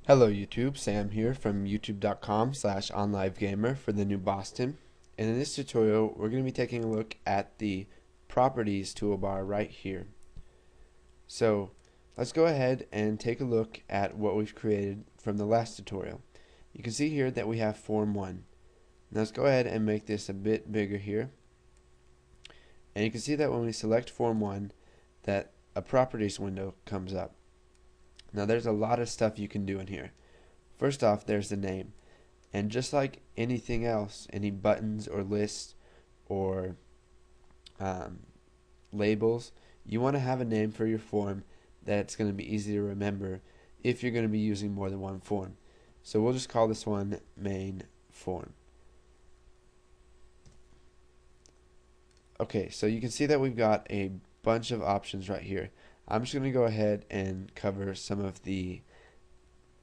Hello YouTube, Sam here from youtube.com/onlivegamer for the new Boston. And in this tutorial we're going to be taking a look at the properties toolbar right here. So let's go ahead and take a look at what we've created from the last tutorial. You can see here that we have form 1. Now let's go ahead and make this a bit bigger here. And you can see that when we select form 1 that a properties window comes up. Now there's a lot of stuff you can do in here. First off, there's the name, and just like anything else, any buttons or lists or labels, you want to have a name for your form that's going to be easy to remember if you're going to be using more than one form. So we'll just call this one main form. Okay, so you can see that we've got a bunch of options right here. I'm just going to go ahead and cover some of the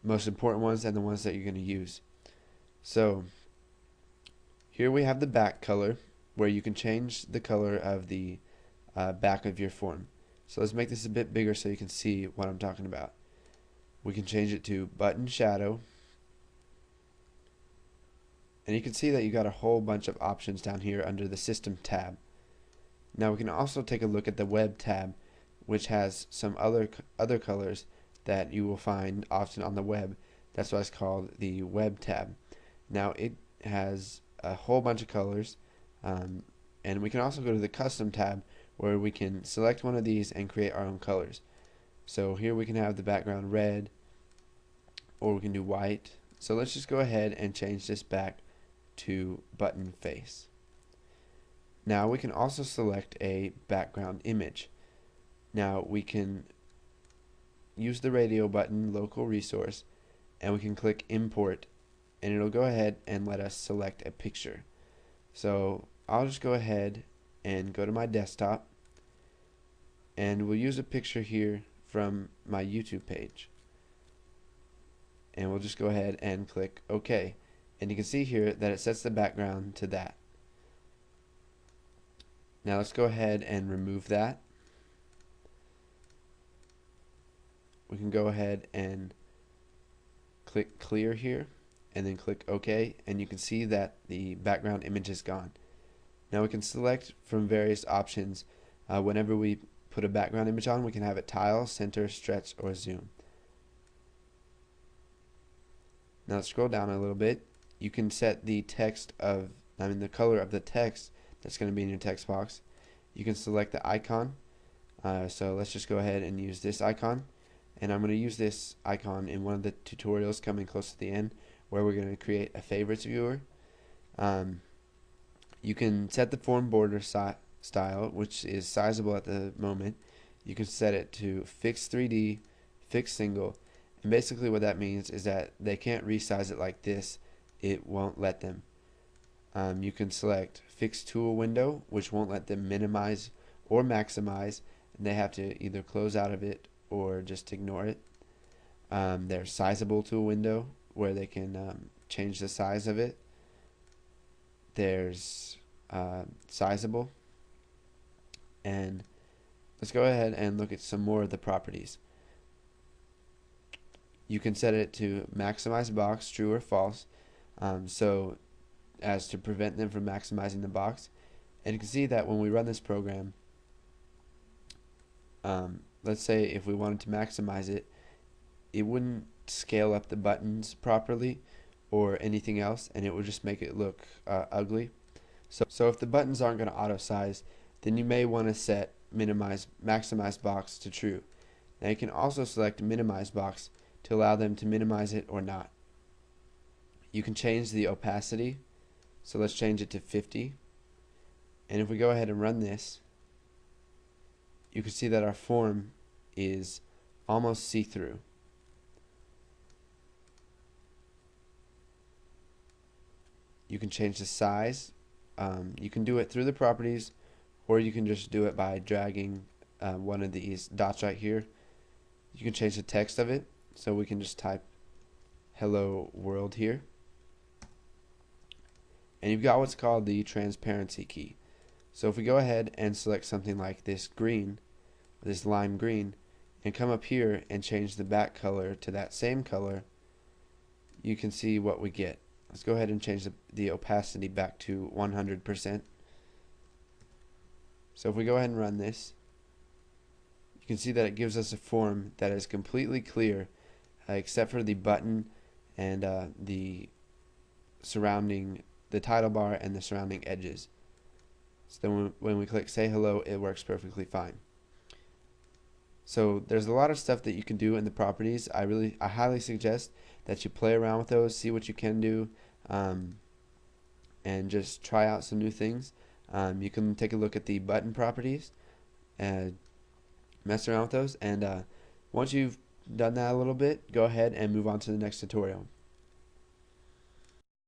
most important ones and the ones that you're going to use. So here we have the back color, where you can change the color of the back of your form. So let's make this a bit bigger so you can see what I'm talking about. We can change it to button shadow, and you can see that you got a whole bunch of options down here under the system tab. Now we can also take a look at the web tab, which has some other colors that you will find often on the web. That's why it's called the web tab. Now it has a whole bunch of colors, and we can also go to the custom tab where we can select one of these and create our own colors. So here we can have the background red, or we can do white. So let's just go ahead and change this back to button face. Now we can also select a background image. Now we can use the radio button, local resource, and we can click import, and it'll go ahead and let us select a picture. So I'll just go ahead and go to my desktop, and we'll use a picture here from my YouTube page, and we'll just go ahead and click OK, and you can see here that it sets the background to that. Now let's go ahead and remove that. We can go ahead and click clear here and then click OK, and you can see that the background image is gone. Now we can select from various options. Whenever we put a background image on, we can have it tile, center, stretch, or zoom. Now let's scroll down a little bit. You can set the the color of the text that's going to be in your text box. You can select the icon. So let's just go ahead and use this icon. And I'm going to use this icon in one of the tutorials coming close to the end, where we're going to create a favorites viewer. You can set the form border style, which is sizable at the moment. You can set it to fixed 3D, fixed single, and basically what that means is that they can't resize it like this. It won't let them. You can select fixed tool window, which won't let them minimize or maximize, and they have to either close out of it or just ignore it. There's sizable tool window, where they can change the size of it. There's sizable, and let's go ahead and look at some more of the properties. You can set it to maximize box, true or false, so as to prevent them from maximizing the box. And you can see that when we run this program, let's say if we wanted to maximize it, it wouldn't scale up the buttons properly or anything else, and it would just make it look ugly. So if the buttons aren't going to auto size, then you may want to set maximize box to true. Now you can also select minimize box to allow them to minimize it or not. You can change the opacity, so let's change it to 50. And if we go ahead and run this, you can see that our form is almost see-through. You can change the size. You can do it through the properties, or you can just do it by dragging one of these dots right here. You can change the text of it, so we can just type hello world here. And you've got what's called the transparency key. So if we go ahead and select something like this green, this lime green, and come up here and change the back color to that same color, you can see what we get. Let's go ahead and change the opacity back to 100%. So if we go ahead and run this, you can see that it gives us a form that is completely clear, except for the button and the title bar and the surrounding edges. So then when we click say hello, it works perfectly fine. So there's a lot of stuff that you can do in the properties. I highly suggest that you play around with those, see what you can do, and just try out some new things. You can take a look at the button properties and mess around with those, and once you've done that a little bit, go ahead and move on to the next tutorial.